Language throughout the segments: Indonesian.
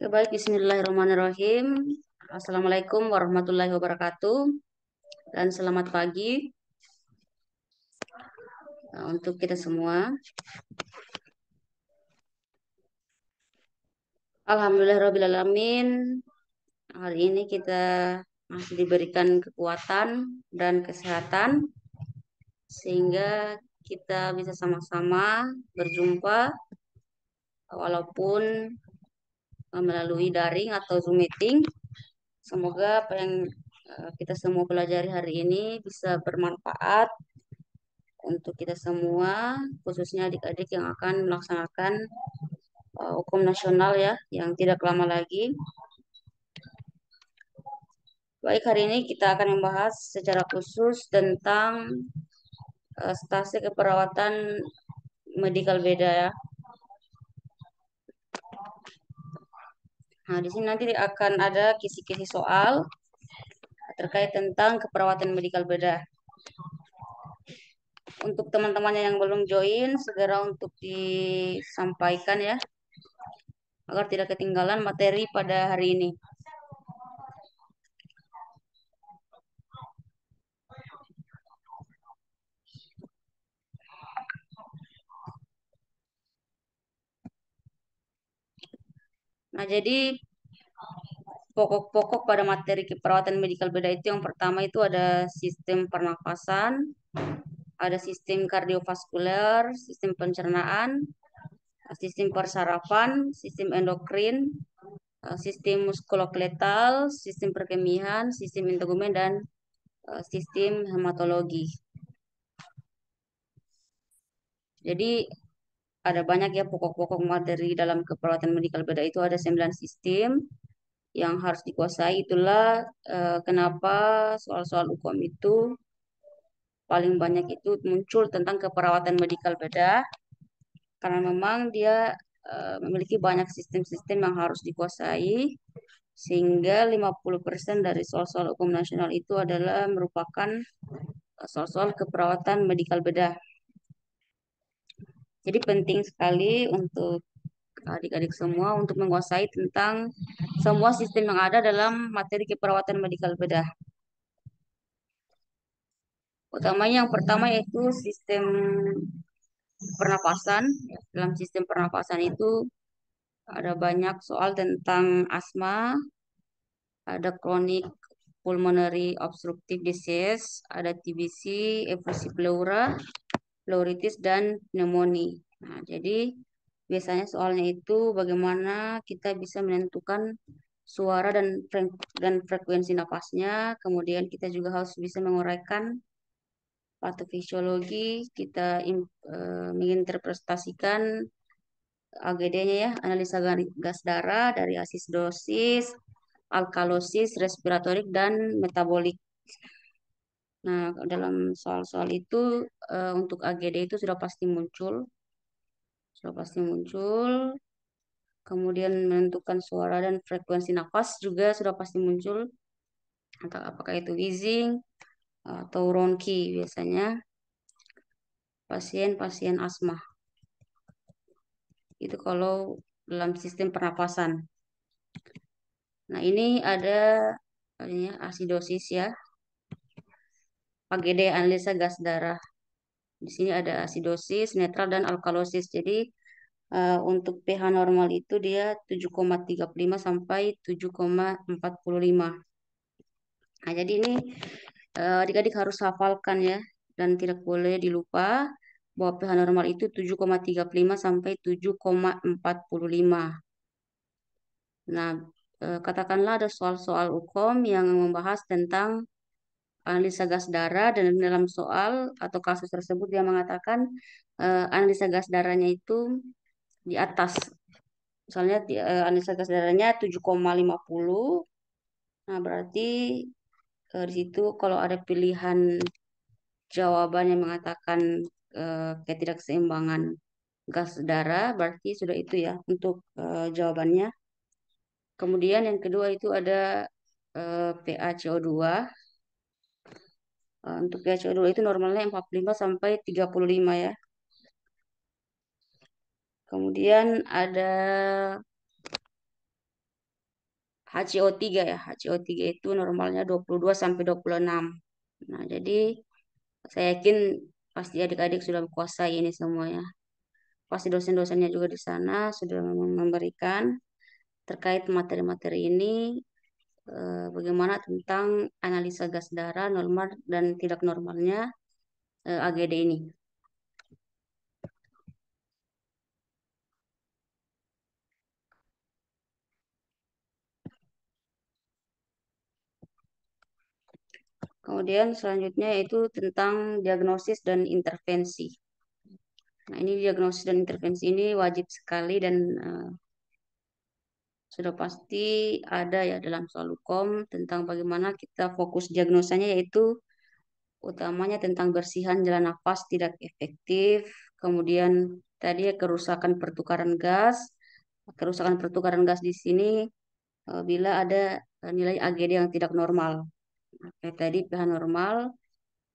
Oke, baik, Bismillahirrahmanirrahim. Assalamualaikum warahmatullahi wabarakatuh dan selamat pagi untuk kita semua. Alhamdulillahirrahmanirrahim. Hari ini kita masih diberikan kekuatan dan kesehatan sehingga kita bisa sama-sama berjumpa walaupun melalui daring atau Zoom meeting. Semoga apa yang kita semua pelajari hari ini bisa bermanfaat untuk kita semua, khususnya adik-adik yang akan melaksanakan hukum nasional ya, yang tidak lama lagi. Baik, hari ini kita akan membahas secara khusus tentang stase keperawatan medikal beda ya. Nah, di sini nanti akan ada kisi-kisi soal terkait tentang keperawatan medikal beda. Untuk teman-temannya yang belum join, segera untuk disampaikan ya, agar tidak ketinggalan materi pada hari ini. Nah, jadi pokok-pokok pada materi keperawatan medikal beda itu yang pertama itu ada sistem pernafasan, ada sistem kardiovaskuler, sistem pencernaan, sistem persarafan, sistem endokrin, sistem muskuloskeletal, sistem perkemihan, sistem integumen, dan sistem hematologi. Jadi ada banyak ya pokok-pokok materi dalam keperawatan medikal beda itu ada 9 sistem yang harus dikuasai. Itulah kenapa soal-soal hukum itu paling banyak itu muncul tentang keperawatan medikal beda karena memang dia memiliki banyak sistem-sistem yang harus dikuasai sehingga 50% dari soal-soal hukum nasional itu adalah merupakan soal-soal keperawatan medikal beda. Jadi penting sekali untuk adik-adik semua untuk menguasai tentang semua sistem yang ada dalam materi keperawatan medikal bedah. Utamanya yang pertama yaitu sistem pernapasan. Dalam sistem pernapasan itu ada banyak soal tentang asma, ada chronic pulmonary obstructive disease, ada TBC, efusi pleura, pleuritis, dan pneumonia. Nah, jadi biasanya soalnya itu bagaimana kita bisa menentukan suara dan frekuensi napasnya. Kemudian kita juga harus bisa menguraikan patofisiologi, kita menginterpretasikan AGD-nya ya, analisa gas darah dari asidosis, alkalosis, respiratorik, dan metabolik. Nah, dalam soal-soal itu untuk AGD itu sudah pasti muncul. Sudah pasti muncul. Kemudian menentukan suara dan frekuensi nafas juga sudah pasti muncul. Entah apakah itu wheezing atau ronki biasanya pasien-pasien asma. Itu kalau dalam sistem pernapasan. Nah, ini ada asidosis ya. AGD analisa gas darah. Di sini ada asidosis, netral, dan alkalosis. Jadi untuk pH normal itu dia 7,35 sampai 7,45. Nah, jadi ini adik-adik harus hafalkan ya dan tidak boleh dilupa bahwa pH normal itu 7,35 sampai 7,45. Nah, katakanlah ada soal-soal UKOM yang membahas tentang analisa gas darah dan dalam soal atau kasus tersebut dia mengatakan analisa gas darahnya itu di atas. Misalnya analisa gas darahnya 7,50. Nah, berarti di situ kalau ada pilihan jawaban yang mengatakan ketidakseimbangan gas darah, berarti sudah itu ya untuk jawabannya. Kemudian yang kedua itu ada PaCO2. Untuk PaCO2 itu normalnya 45 sampai 35 ya. Kemudian ada HCO3 ya. HCO3 itu normalnya 22 sampai 26. Nah, jadi saya yakin pasti adik-adik sudah menguasai ini semuanya. Pasti dosen-dosennya juga di sana sudah memberikan terkait materi-materi ini, bagaimana tentang analisa gas darah normal dan tidak normalnya AGD ini. Kemudian selanjutnya itu tentang diagnosis dan intervensi. Nah, ini diagnosis dan intervensi ini wajib sekali dan sudah pasti ada ya dalam Solukom tentang bagaimana kita fokus diagnosanya, yaitu utamanya tentang bersihan jalan nafas tidak efektif, kemudian tadi ya, kerusakan pertukaran gas. Kerusakan pertukaran gas di sini bila ada nilai AGD yang tidak normal. Kayak tadi pH normal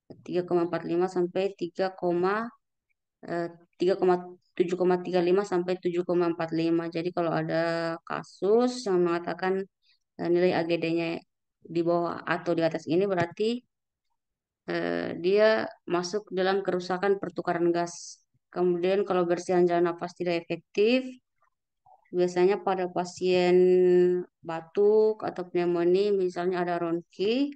3,45 sampai 3,35 sampai 7,45. Jadi kalau ada kasus yang mengatakan nilai AGD-nya di bawah atau di atas ini, berarti dia masuk dalam kerusakan pertukaran gas. Kemudian kalau bersihan jalan nafas tidak efektif, biasanya pada pasien batuk atau pneumonia, misalnya ada ronki,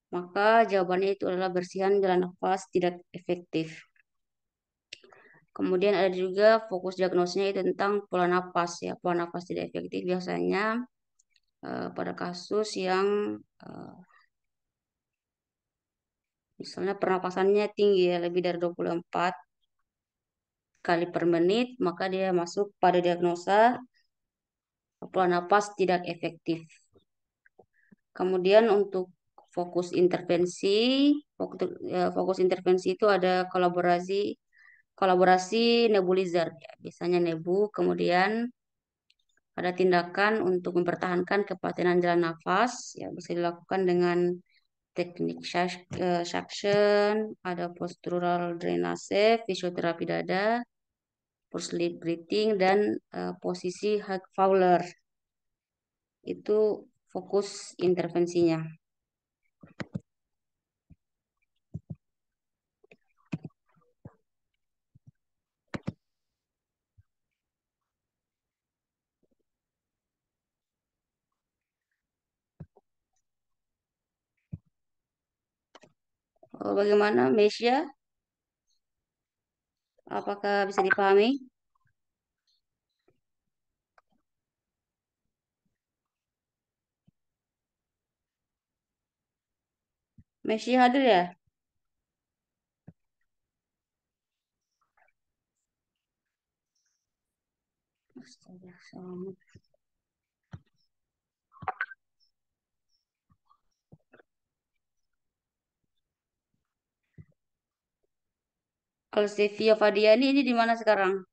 maka jawabannya itu adalah bersihan jalan nafas tidak efektif. Kemudian ada juga fokus diagnosisnya itu tentang pola napas ya. Pola napas tidak efektif biasanya pada kasus yang eh, misalnya pernapasannya tinggi ya, lebih dari 24 kali per menit, maka dia masuk pada diagnosa pola napas tidak efektif. Kemudian untuk fokus intervensi itu ada kolaborasi kolaborasi nebulizer ya. Biasanya nebu, kemudian ada tindakan untuk mempertahankan kepatenan jalan nafas ya, bisa dilakukan dengan teknik suction, ada postural drainase, fisioterapi dada, forced lip breathing, dan posisi hug Fowler. Itu fokus intervensinya. Bagaimana, Mesia? Apakah bisa dipahami? Mesia hadir ya? Astaga, sama. Kalau Stevia Fadiani ini di mana sekarang?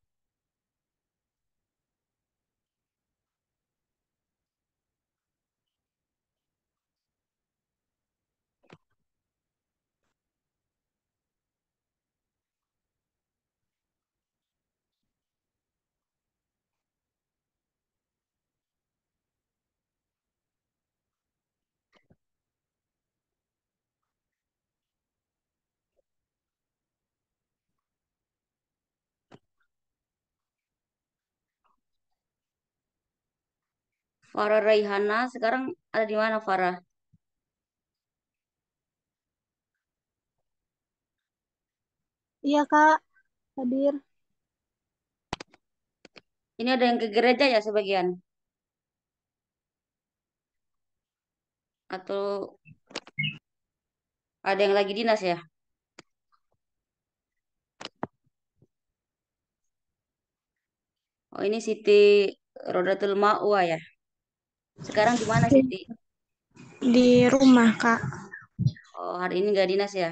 Farah Raihana sekarang ada di mana, Farah? Iya Kak, hadir. Ini ada yang ke gereja ya sebagian? Atau ada yang lagi dinas ya? Oh, ini Siti Rodatul Ma'wa ya. Sekarang di mana Siti? Di rumah Kak. Oh, hari ini nggak dinas ya?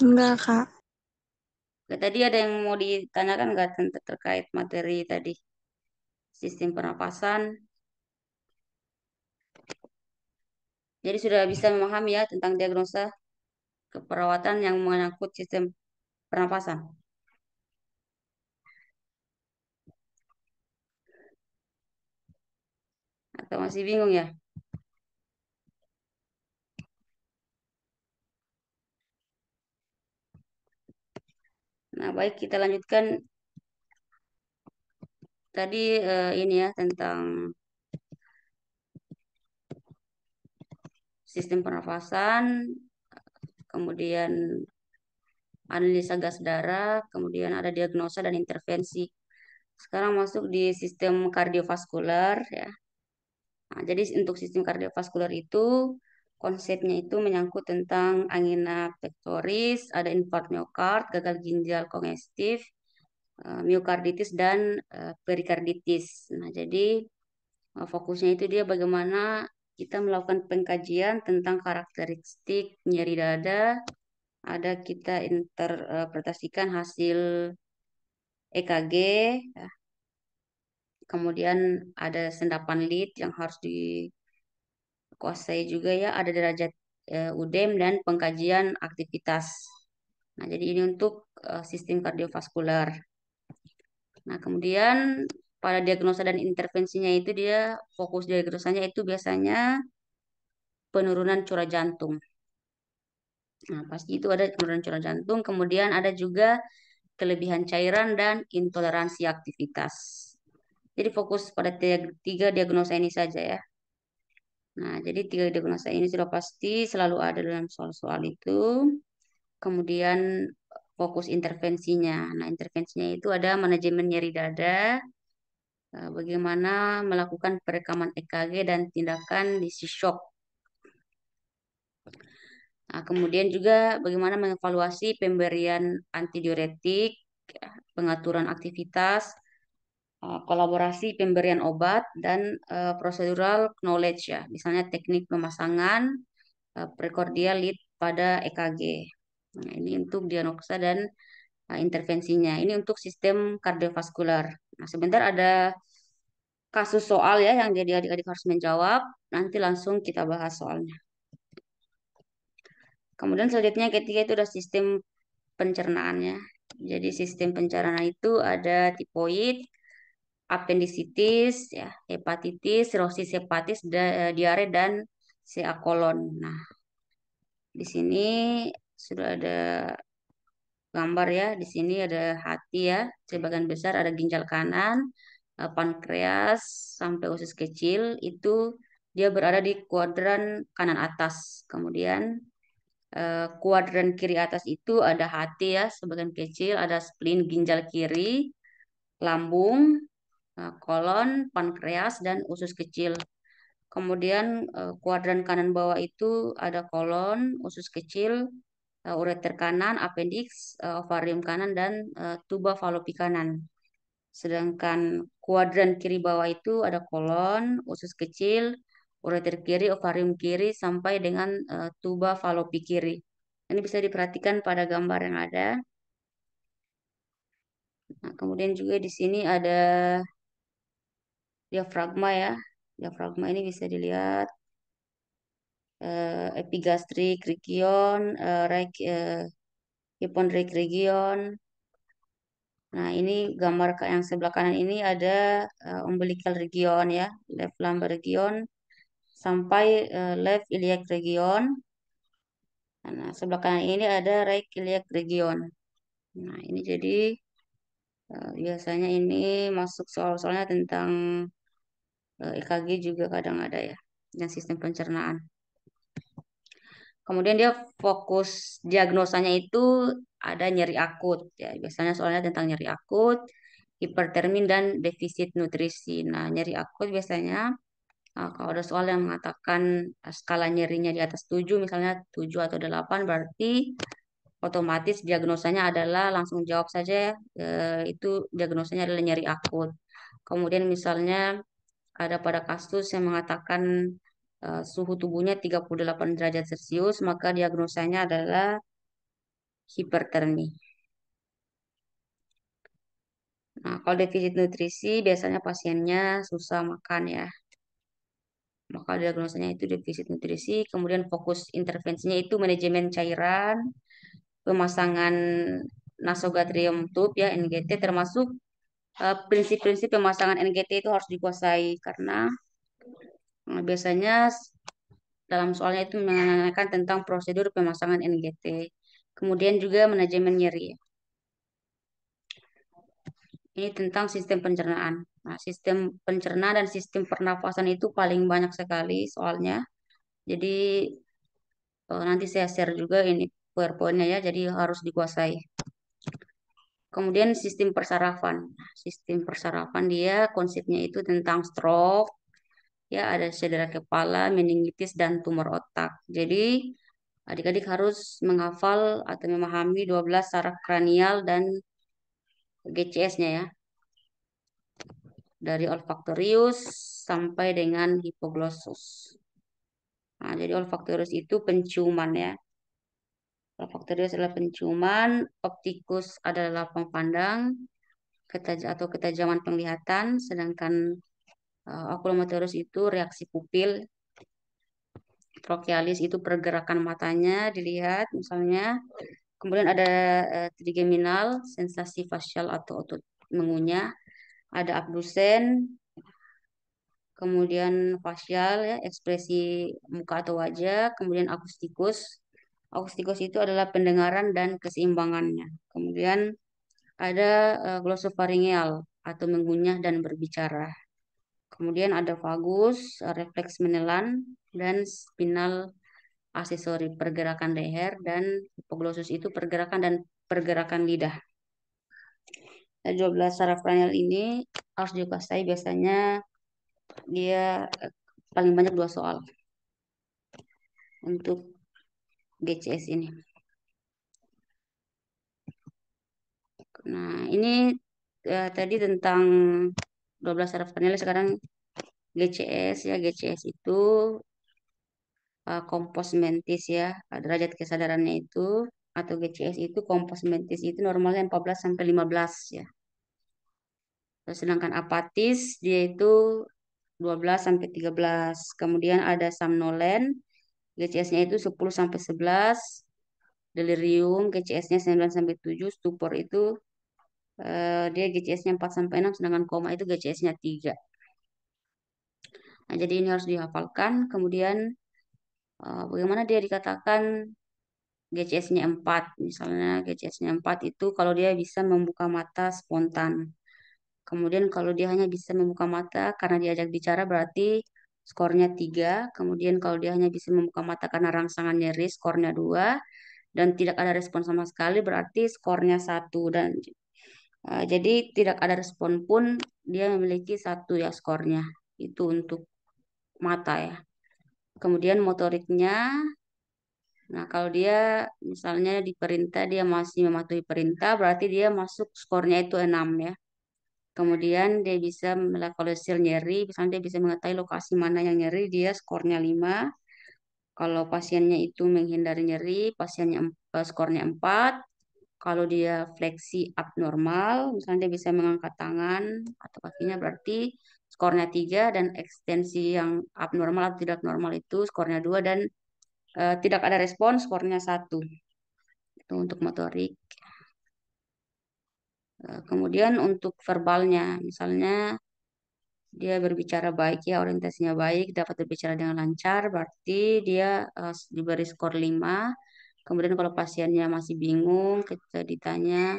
Enggak Kak. Oke, tadi ada yang mau ditanyakan nggak terkait materi tadi? Sistem pernapasan. Jadi sudah bisa memahami ya tentang diagnosa keperawatan yang menyangkut sistem pernapasan. Atau masih bingung ya? Nah, baik kita lanjutkan tadi ini ya tentang sistem pernafasan, kemudian analisa gas darah, kemudian ada diagnosa dan intervensi. Sekarang masuk di sistem kardiovaskular ya. Nah, jadi untuk sistem kardiovaskular itu konsepnya itu menyangkut tentang angina pectoris, ada infark miokard, gagal ginjal kongestif, miokarditis dan perikarditis. Nah, jadi fokusnya itu dia bagaimana kita melakukan pengkajian tentang karakteristik nyeri dada, ada kita interpretasikan hasil EKG, ya. Kemudian ada sendapan lead yang harus dikuasai juga ya, ada derajat UDEM dan pengkajian aktivitas. Nah, jadi ini untuk sistem kardiovaskular. Nah, kemudian pada diagnosa dan intervensinya itu dia fokus diagnosanya itu biasanya penurunan curah jantung. Nah, pasti itu ada penurunan curah jantung, kemudian ada juga kelebihan cairan dan intoleransi aktivitas. Jadi fokus pada tiga diagnosa ini saja ya. Nah, jadi tiga diagnosa ini sudah pasti selalu ada dalam soal-soal itu. Kemudian fokus intervensinya. Nah, intervensinya itu ada manajemen nyeri dada, bagaimana melakukan perekaman EKG dan tindakan DC shock. Nah, kemudian juga bagaimana mengevaluasi pemberian antidiuretik, ya, pengaturan aktivitas, kolaborasi pemberian obat, dan prosedural knowledge ya, misalnya teknik pemasangan prekordial lead pada EKG. Nah, ini untuk diagnosa dan intervensinya. Ini untuk sistem kardiovaskular. Nah, sebentar ada kasus soal ya yang jadi adik-adik harus menjawab. Nanti langsung kita bahas soalnya. Kemudian selanjutnya ketiga itu ada sistem pencernaannya. Jadi sistem pencernaan itu ada tipoid, apendisitis, ya, hepatitis, sirosis hepatis, diare dan CA kolon. Nah, di sini sudah ada gambar ya. Di sini ada hati ya, sebagian besar ada ginjal kanan, pankreas sampai usus kecil itu dia berada di kuadran kanan atas. Kemudian kuadran kiri atas itu ada hati ya, sebagian kecil, ada spleen ginjal kiri, lambung, kolon, pankreas dan usus kecil. Kemudian kuadran kanan bawah itu ada kolon, usus kecil, ureter kanan, appendix, ovarium kanan dan tuba falopi kanan. Sedangkan kuadran kiri bawah itu ada kolon, usus kecil, ureter kiri, ovarium kiri sampai dengan tuba falopi kiri. Ini bisa diperhatikan pada gambar yang ada. Nah, kemudian juga di sini ada diafragma ya. Diafragma ini bisa dilihat epigastrik region, hypondric region. Nah, ini gambar yang sebelah kanan ini ada umbilical region ya, left lumbar region sampai left iliac region. Nah, sebelah kanan ini ada right iliac region. Nah, ini jadi biasanya ini masuk soal-soalnya tentang EKG juga kadang ada ya, dan sistem pencernaan. Kemudian dia fokus diagnosanya itu ada nyeri akut ya. Biasanya soalnya tentang nyeri akut, hipertermin dan defisit nutrisi. Nah, nyeri akut biasanya kalau ada soal yang mengatakan skala nyerinya di atas 7 misalnya 7 atau 8 berarti otomatis diagnosanya adalah langsung jawab saja ya, itu diagnosanya adalah nyeri akut. Kemudian misalnya ada pada kasus yang mengatakan suhu tubuhnya 38 derajat Celcius, maka diagnosanya adalah hipertermi. Nah, kalau defisit nutrisi biasanya pasiennya susah makan ya. Maka diagnosanya itu defisit nutrisi, kemudian fokus intervensinya itu manajemen cairan, pemasangan nasogastrium tube ya NGT termasuk prinsip-prinsip pemasangan NGT itu harus dikuasai karena Biasanya dalam soalnya itu menanyakan tentang prosedur pemasangan NGT. Kemudian juga manajemen nyeri. Ini tentang sistem pencernaan. Nah, sistem pencernaan dan sistem pernafasan itu paling banyak sekali soalnya. Jadi nanti saya share juga ini PowerPoint-nya ya, jadi harus dikuasai. Kemudian sistem persarafan. Nah, sistem persarafan dia konsepnya itu tentang stroke, ya ada cedera kepala, meningitis, dan tumor otak. Jadi adik-adik harus menghafal atau memahami 12 saraf kranial dan GCS-nya ya. Dari olfaktorius sampai dengan hipoglossus. Nah, jadi olfaktorius itu penciuman ya. Olfaktorius adalah penciuman, optikus adalah pemandang, atau ketajaman penglihatan, sedangkan oculomotorius itu reaksi pupil, trochlearis itu pergerakan matanya dilihat misalnya. Kemudian ada trigeminal, sensasi facial atau otot mengunyah, ada abdusen, kemudian facial ya, ekspresi muka atau wajah, kemudian akustikus. Akustikus itu adalah pendengaran dan keseimbangannya. Kemudian ada glosopharyngeal atau mengunyah dan berbicara. Kemudian ada vagus, refleks menelan, dan spinal aksesori pergerakan leher, dan hipoglossus itu pergerakan dan pergerakan lidah. Dan 12 saraf kranial ini harus dikuasai, biasanya dia paling banyak 2 soal untuk GCS ini. Nah, ini tadi tentang 12 saraf kranial, sekarang GCS ya. GCS itu kompos mentis ya. Derajat kesadarannya itu atau GCS itu kompos mentis itu normalnya 14 sampai 15 ya. Sedangkan apatis dia itu 12 sampai 13. Kemudian ada somnolen, GCS-nya itu 10 sampai 11. Delirium, GCS-nya 9 sampai 7. Stupor itu dia GCS-nya 4 sampai 6, sedangkan koma itu GCS-nya 3. Nah, jadi ini harus dihafalkan. Kemudian bagaimana dia dikatakan GCS-nya 4? Misalnya GCS-nya 4 itu kalau dia bisa membuka mata spontan. Kemudian kalau dia hanya bisa membuka mata karena diajak bicara berarti skornya 3. Kemudian kalau dia hanya bisa membuka mata karena rangsangan nyeri skornya 2. Dan tidak ada respon sama sekali berarti skornya 1. Dan jadi tidak ada respon pun dia memiliki 1 ya skornya. Itu untuk mata ya. Kemudian motoriknya, nah kalau dia misalnya diperintah dia masih mematuhi perintah berarti dia masuk skornya itu 6 ya. Kemudian dia bisa melokalisir nyeri, misalnya dia bisa mengetahui lokasi mana yang nyeri, dia skornya 5. Kalau pasiennya itu menghindari nyeri, skornya 4. Kalau dia fleksi abnormal, misalnya dia bisa mengangkat tangan atau kakinya, berarti skornya 3. Dan ekstensi yang abnormal atau tidak normal itu skornya 2. Dan tidak ada respon, skornya 1. Itu untuk motorik. Kemudian untuk verbalnya, misalnya dia berbicara baik ya, orientasinya baik, dapat berbicara dengan lancar, berarti dia diberi skor 5. Kemudian kalau pasiennya masih bingung, kita ditanya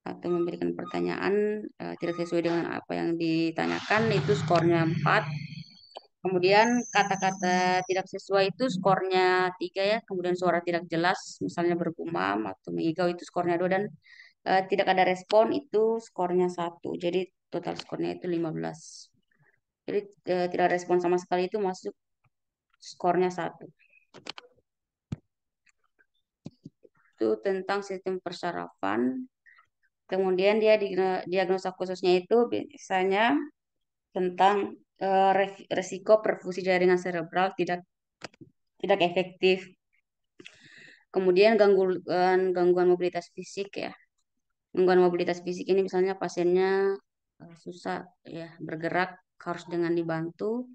atau memberikan pertanyaan tidak sesuai dengan apa yang ditanyakan, itu skornya 4. Kemudian kata-kata tidak sesuai itu skornya 3 ya. Kemudian suara tidak jelas, misalnya bergumam atau mengigau, itu skornya 2. Dan tidak ada respon itu skornya 1. Jadi total skornya itu 15. Jadi tidak respon sama sekali itu masuk skornya 1. Itu tentang sistem persarafan. Kemudian dia diagnosa khususnya itu biasanya tentang resiko perfusi jaringan cerebral tidak tidak efektif. Kemudian gangguan mobilitas fisik ya. Gangguan mobilitas fisik ini misalnya pasiennya susah ya bergerak, harus dengan dibantu.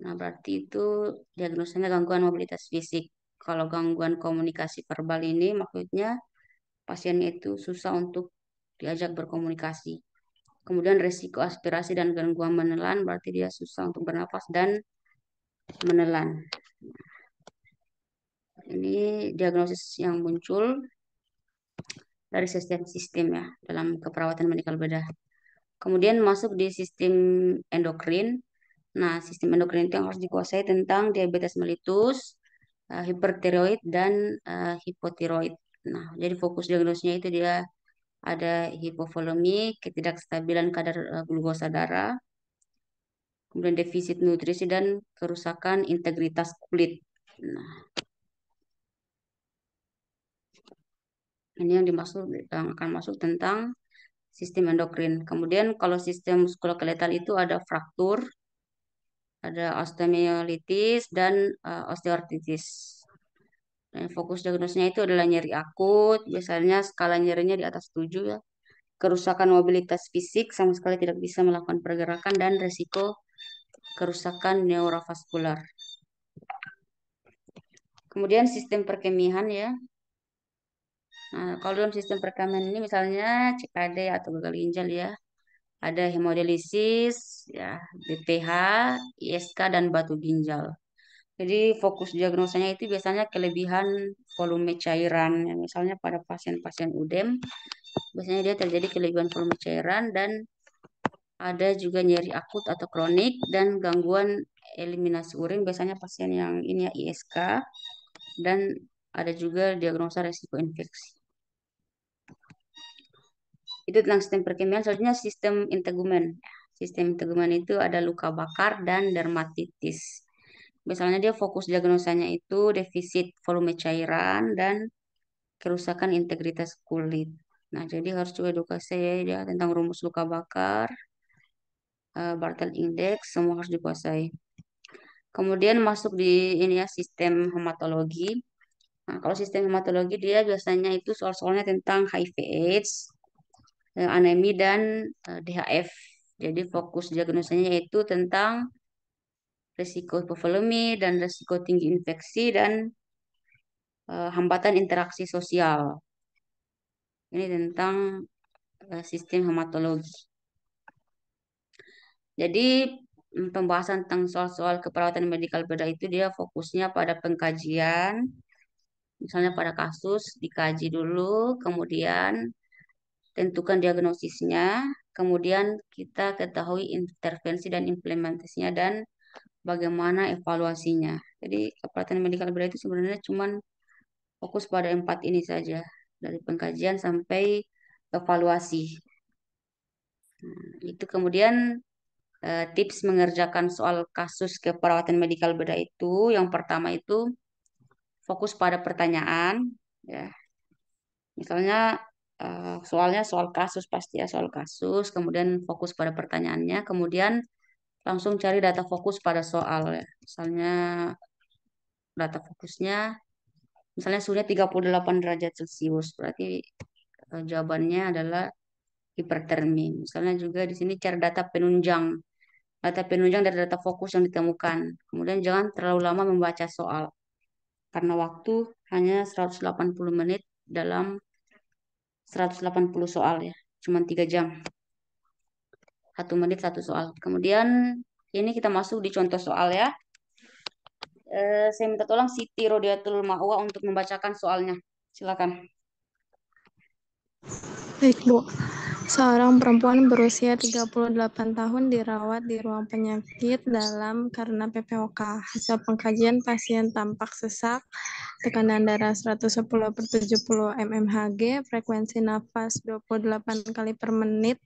Nah, berarti itu diagnosanya gangguan mobilitas fisik. Kalau gangguan komunikasi verbal ini maksudnya pasiennya itu susah untuk diajak berkomunikasi. Kemudian resiko aspirasi dan gangguan menelan, berarti dia susah untuk bernapas dan menelan. Ini diagnosis yang muncul dari sistem-sistem ya dalam keperawatan medikal bedah. Kemudian masuk di sistem endokrin. Nah, sistem endokrin itu yang harus dikuasai tentang diabetes mellitus, hipertiroid dan hipotiroid. Nah, jadi fokus diagnosisnya itu dia ada hipovolemi, ketidakstabilan kadar glukosa darah, kemudian defisit nutrisi dan kerusakan integritas kulit. Nah, ini yang dimaksud yang akan masuk tentang sistem endokrin. Kemudian kalau sistem muskuloskeletal itu ada fraktur, ada osteomyelitis dan osteoartritis. Dan fokus diagnosisnya itu adalah nyeri akut, biasanya skala nyerinya di atas 7 ya. Kerusakan mobilitas fisik sama sekali tidak bisa melakukan pergerakan dan resiko kerusakan neurovaskular. Kemudian sistem perkemihan ya. Nah, kalau dalam sistem perkemihan ini misalnya CKD atau gagal ginjal ya, ada hemodialisis, ya, BPH, ISK dan batu ginjal. Jadi fokus diagnosanya itu biasanya kelebihan volume cairan. Ya, misalnya pada pasien-pasien UDEM, biasanya dia terjadi kelebihan volume cairan dan ada juga nyeri akut atau kronik dan gangguan eliminasi urin. Biasanya pasien yang ini ya ISK dan ada juga diagnosa resiko infeksi. Itu tentang sistem perkemihan. Selanjutnya sistem integumen. Sistem integumen itu ada luka bakar dan dermatitis. Misalnya dia fokus diagnosanya itu defisit volume cairan dan kerusakan integritas kulit. Nah, jadi harus juga edukasi ya tentang rumus luka bakar, Bartel Index, semua harus dikuasai. Kemudian masuk di ini ya sistem hematologi. Nah, kalau sistem hematologi dia biasanya itu soal-soalnya tentang HIV/AIDS, anemi dan DHF. Jadi fokus diagnosanya yaitu tentang risiko hipovolemi dan risiko tinggi infeksi dan hambatan interaksi sosial. Ini tentang sistem hematologi. Jadi pembahasan tentang soal-soal keperawatan medikal bedah itu dia fokusnya pada pengkajian, misalnya pada kasus dikaji dulu, kemudian tentukan diagnosisnya, kemudian kita ketahui intervensi dan implementasinya dan bagaimana evaluasinya. Jadi keperawatan medikal bedah itu sebenarnya cuma fokus pada 4 ini saja, dari pengkajian sampai evaluasi. Itu kemudian tips mengerjakan soal kasus keperawatan medikal bedah itu, yang pertama itu fokus pada pertanyaan, ya. Misalnya soalnya soal kasus pasti ya soal kasus, kemudian fokus pada pertanyaannya, kemudian langsung cari data fokus pada soal ya. Misalnya data fokusnya, misalnya suhunya 38 derajat Celcius, berarti jawabannya adalah hipertermi. Misalnya juga di sini cari data penunjang. Data penunjang dari data fokus yang ditemukan. Kemudian jangan terlalu lama membaca soal. Karena waktu hanya 180 menit dalam 180 soal ya. Cuma 3 jam. 1 menit satu soal. Kemudian ini kita masuk di contoh soal ya. Saya minta tolong Siti Rodiatul Ma'wa untuk membacakan soalnya. Silakan. Baik, Bu. Seorang perempuan berusia 38 tahun dirawat di ruang penyakit dalam karena PPOK. Hasil pengkajian pasien tampak sesak, tekanan darah 110/70 mmHg, frekuensi nafas 28 kali per menit,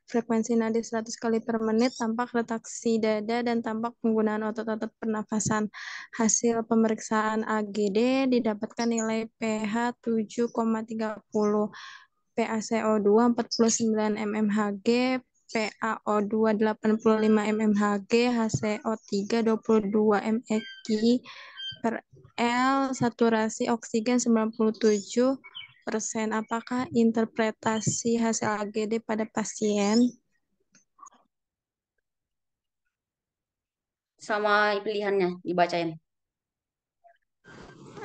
frekuensi nadi 100 kali per menit, tampak retraksi dada, dan tampak penggunaan otot-otot pernafasan. Hasil pemeriksaan AGD didapatkan nilai pH 7,30, PaCO2 49 mmHg, PaO2 85 mmHg, HCO3 22 mEq per L, saturasi oksigen 97%. Apakah interpretasi hasil AGD pada pasien? Sama pilihannya dibacain.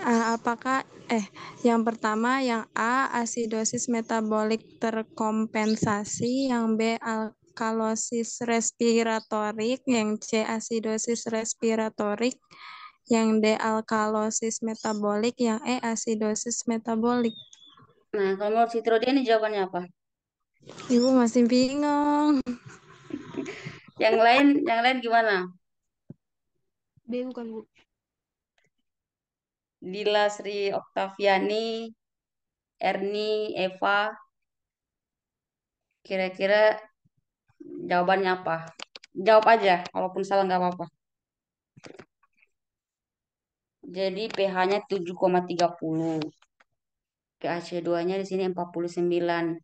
Apakah yang pertama yang A asidosis metabolik terkompensasi, yang B alkalosis respiratorik, yang C asidosis respiratorik, yang D alkalosis metabolik, yang E asidosis metabolik. Nah, kalau menurut si Trodia ini jawabannya apa? Ibu masih bingung. Yang lain gimana? B bukan Bu. Dila Sri Oktaviani, Erni, Eva, kira-kira jawabannya apa? Jawab aja, walaupun salah nggak apa-apa. Jadi pH-nya 7,30. pH2-nya di sini 49.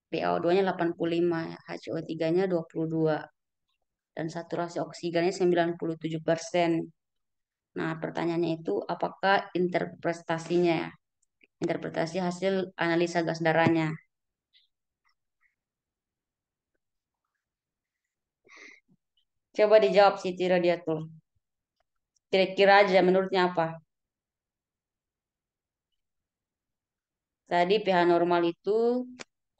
PaO2-nya 85, HCO3-nya 22, dan saturasi oksigennya 97%. Nah, pertanyaannya itu apakah interpretasi hasil analisa gas darahnya. Coba dijawab Siti Radiatul. Kira-kira aja menurutnya apa? Tadi pH normal itu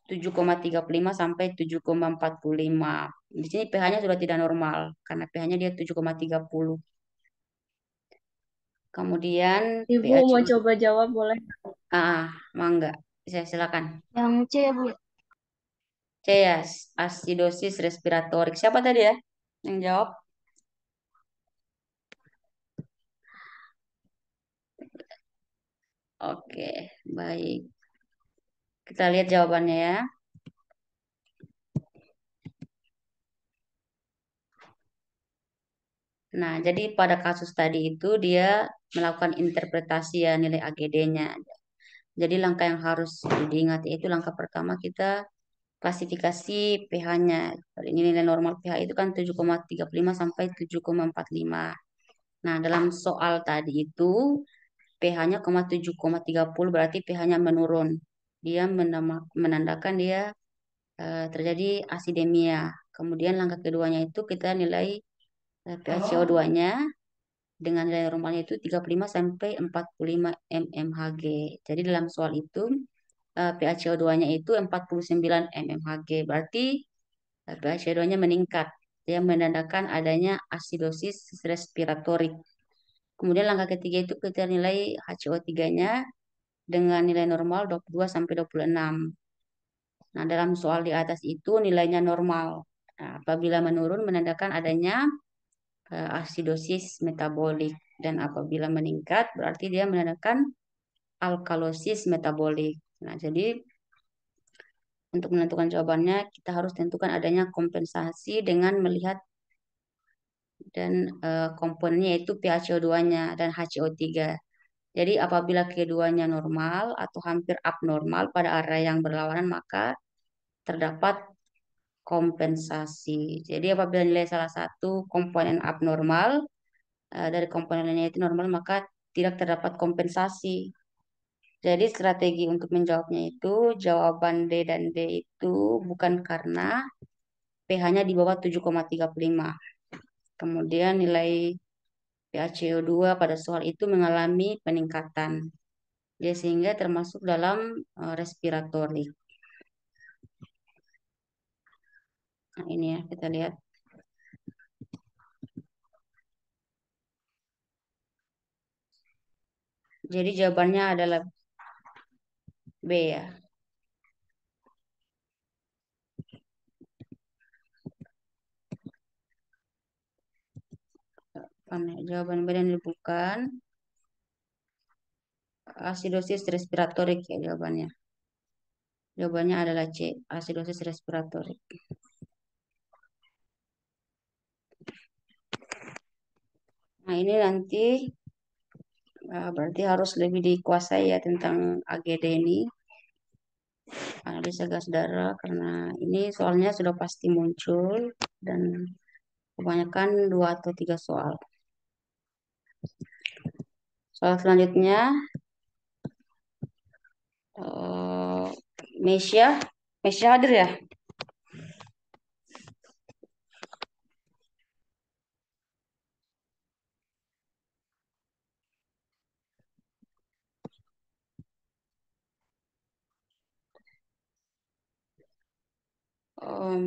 7,35 sampai 7,45. Di sini pH-nya sudah tidak normal karena pH-nya dia 7,30. Kemudian Ibu pH mau coba jawab boleh? mangga. Saya silakan. Yang C ya Bu. C ya, asidosis respiratorik. Siapa tadi ya yang jawab? Oke, baik. Kita lihat jawabannya ya. Nah, jadi pada kasus tadi itu dia melakukan interpretasi ya nilai AGD-nya. Jadi langkah yang harus diingat yaitu langkah pertama kita klasifikasi pH-nya. Ini nilai normal pH itu kan 7,35 sampai 7,45. Nah, dalam soal tadi itu pH-nya 7,30 berarti pH-nya menurun. Dia menandakan dia terjadi asidemia. Kemudian langkah keduanya itu kita nilai pH CO2-nya dengan nilai normalnya itu 35 sampai 45 mmHg. Jadi dalam soal itu pH CO2-nya itu 49 mmHg. Berarti pH CO2-nya meningkat. Dia menandakan adanya asidosis respiratorik. Kemudian langkah ketiga itu kita nilai HCO3-nya dengan nilai normal 22 sampai 26. Nah, dalam soal di atas itu nilainya normal. Nah, apabila menurun menandakan adanya asidosis metabolik, dan apabila meningkat berarti dia menandakan alkalosis metabolik. Nah, jadi untuk menentukan jawabannya kita harus tentukan adanya kompensasi dengan melihat dan komponennya yaitu PaCO2-nya dan HCO3. Jadi apabila keduanya normal atau hampir abnormal pada area yang berlawanan maka terdapat kompensasi. Jadi apabila nilai salah satu komponen abnormal dari komponen lainnya itu normal maka tidak terdapat kompensasi. Jadi strategi untuk menjawabnya itu jawaban D dan D itu bukan karena pH-nya di bawah 7,35. Kemudian nilai PaCO2 pada soal itu mengalami peningkatan. Ya, sehingga termasuk dalam respiratorik. Nah, ini ya kita lihat. Jadi jawabannya adalah B ya. Jawaban B yang bukan asidosis respiratorik ya jawabannya. Jawabannya adalah C, asidosis respiratorik. Nah, ini nanti berarti harus lebih dikuasai ya tentang AGD ini, analisa gas darah, karena ini soalnya sudah pasti muncul dan kebanyakan 2 atau 3 soal. Soal selanjutnya, eh, Mesia, Mesia hadir ya?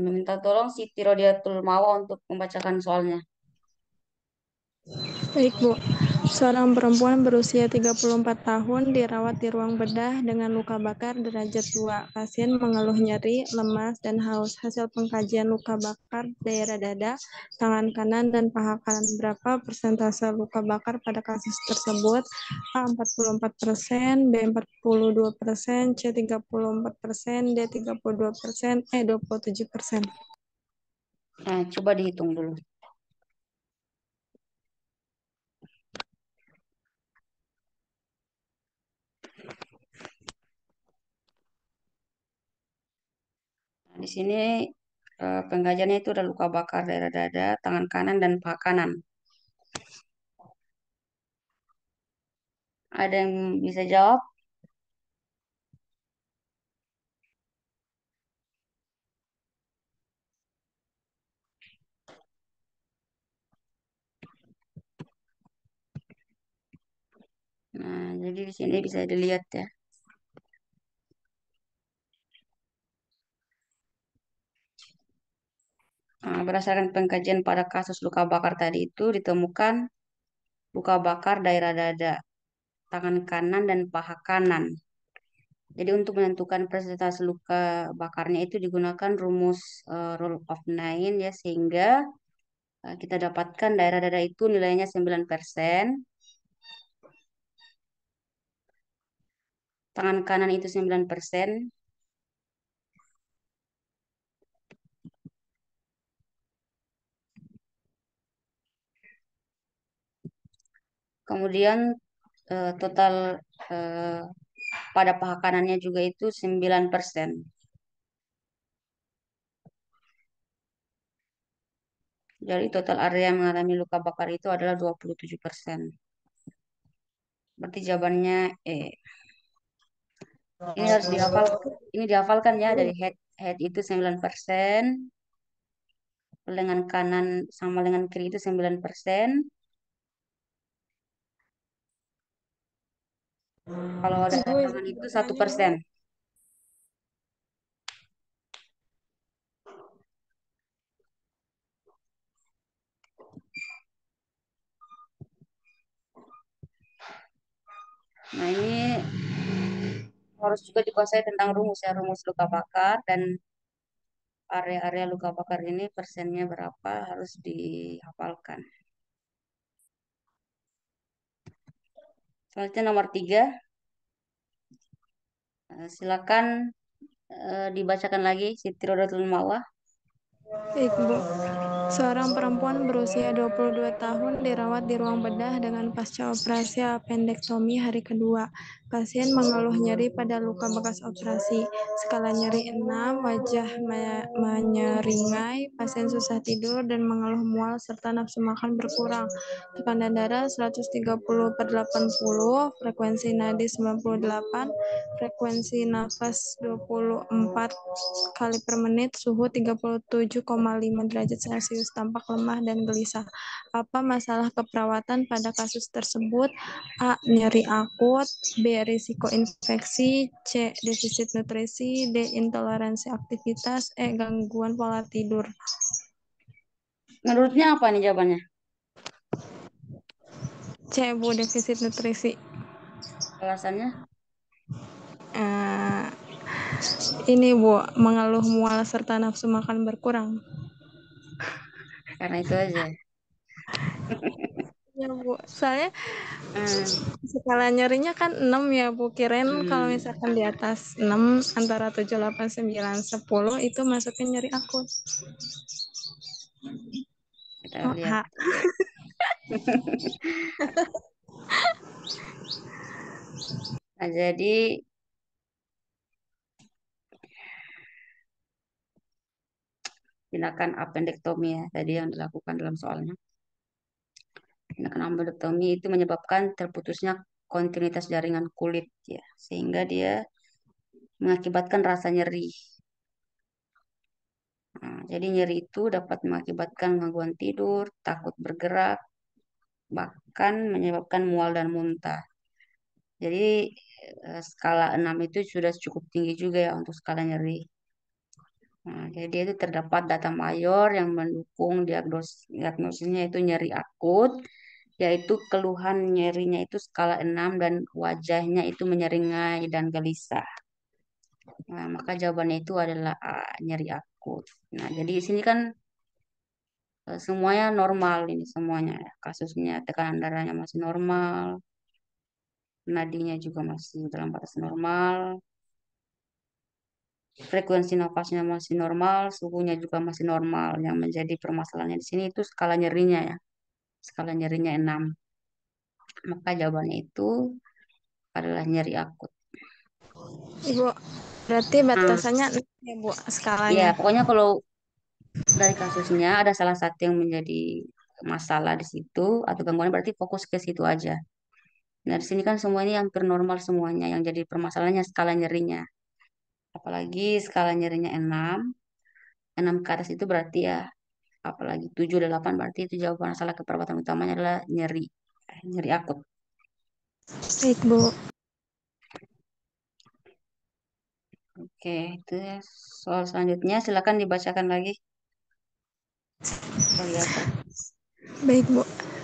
Meminta tolong Siti Rodiatul Mawa untuk membacakan soalnya. Baik, Bu. Seorang perempuan berusia 34 tahun dirawat di ruang bedah dengan luka bakar derajat 2. Pasien mengeluh nyeri, lemas, dan haus. Hasil pengkajian luka bakar daerah dada, tangan kanan, dan paha kanan. Berapa persentase luka bakar pada kasus tersebut? A 44%, B 42%, C 34%, D 32%, E 27%. Nah, coba dihitung dulu. Nah, di sini pengkajiannya itu ada luka bakar daerah dada, tangan kanan, dan paha kanan. Ada yang bisa jawab? Nah, jadi di sini bisa dilihat ya. Nah, berdasarkan pengkajian pada kasus luka bakar tadi itu ditemukan luka bakar daerah dada, tangan kanan, dan paha kanan. Jadi untuk menentukan persentase luka bakarnya itu digunakan rumus rule of nine ya, sehingga kita dapatkan daerah dada itu nilainya 9%, tangan kanan itu 9%, kemudian total eh, pada paha kanannya juga itu 9%. Jadi total area yang mengalami luka bakar itu adalah 27%. Berarti jawabannya E. Ini harus dihafal, ini dihafalkan ya, dari head itu 9%, lengan kanan sama lengan kiri itu 9%. Kalau ada Ibu, tangan izin itu satu bertanya, Bu. persen. Nah, ini harus juga dikuasai tentang rumus ya, rumus luka bakar dan area-area luka bakar ini persennya berapa harus dihafalkan. Selanjutnya nomor 3, silakan dibacakan lagi Siti Rodatul Mawah. Baik, Bu. Seorang perempuan berusia 22 tahun dirawat di ruang bedah dengan pasca operasi appendektomi hari kedua. Pasien mengeluh nyeri pada luka bekas operasi. Skala nyeri 6, wajah menyeringai, pasien susah tidur dan mengeluh mual serta nafsu makan berkurang. Tekanan darah 130/80, frekuensi nadi 98, frekuensi nafas 24 kali per menit, suhu 37,5 derajat Celcius, tampak lemah dan gelisah. Apa masalah keperawatan pada kasus tersebut? A. Nyeri akut, B. Risiko infeksi, C. Defisit nutrisi, D. Intoleransi aktivitas, E. Gangguan pola tidur. Menurutnya apa nih jawabannya? C. Bu, defisit nutrisi. Alasannya Eh, ini Bu, mengeluh mual serta nafsu makan berkurang. karena itu aja. Ya Bu, soalnya Hmm, skala nyerinya kan 6 ya Bu. Kirain kalau hmm, misalkan di atas 6 antara 7, 8, 9, 10 itu masuknya nyeri akut. kita Oh, lihat. H. Nah, jadi tindakan appendektomi ya tadi yang dilakukan dalam soalnya. Tindakan appendektomi itu menyebabkan terputusnya kontinuitas jaringan kulit ya, sehingga dia mengakibatkan rasa nyeri. Nah, jadi nyeri itu dapat mengakibatkan gangguan tidur, takut bergerak, bahkan menyebabkan mual dan muntah. Jadi skala 6 itu sudah cukup tinggi juga ya untuk skala nyeri. Nah, jadi itu terdapat data mayor yang mendukung diagnosisnya itu nyeri akut, yaitu keluhan nyerinya itu skala 6 dan wajahnya itu menyeringai dan gelisah. Nah, maka jawabannya itu adalah A, nyeri akut. Nah, jadi di sini kan semuanya normal ini semuanya ya. Kasusnya tekanan darahnya masih normal, nadinya juga masih dalam batas normal, frekuensi nafasnya masih normal, suhunya juga masih normal. Yang menjadi permasalahannya di sini itu skala nyerinya ya. Skala nyerinya 6. Maka jawabannya itu adalah nyeri akut. Ibu, berarti Nah, batasannya 6 ya, Bu, ya skalanya. pokoknya kalau dari kasusnya ada salah satu yang menjadi masalah di situ atau gangguan berarti fokus ke situ aja. Nah, di sini kan semuanya hampir normal semuanya. Yang jadi permasalahannya skala nyerinya. Apalagi skala nyerinya 6. 6 ke atas itu berarti ya, apalagi 7 dan 8 berarti itu jawaban masalah keperawatan utamanya adalah nyeri. Nyeri akut. Baik, Bu. Oke, itu ya. Soal selanjutnya silakan dibacakan lagi. Kelihatan. Baik, Bu.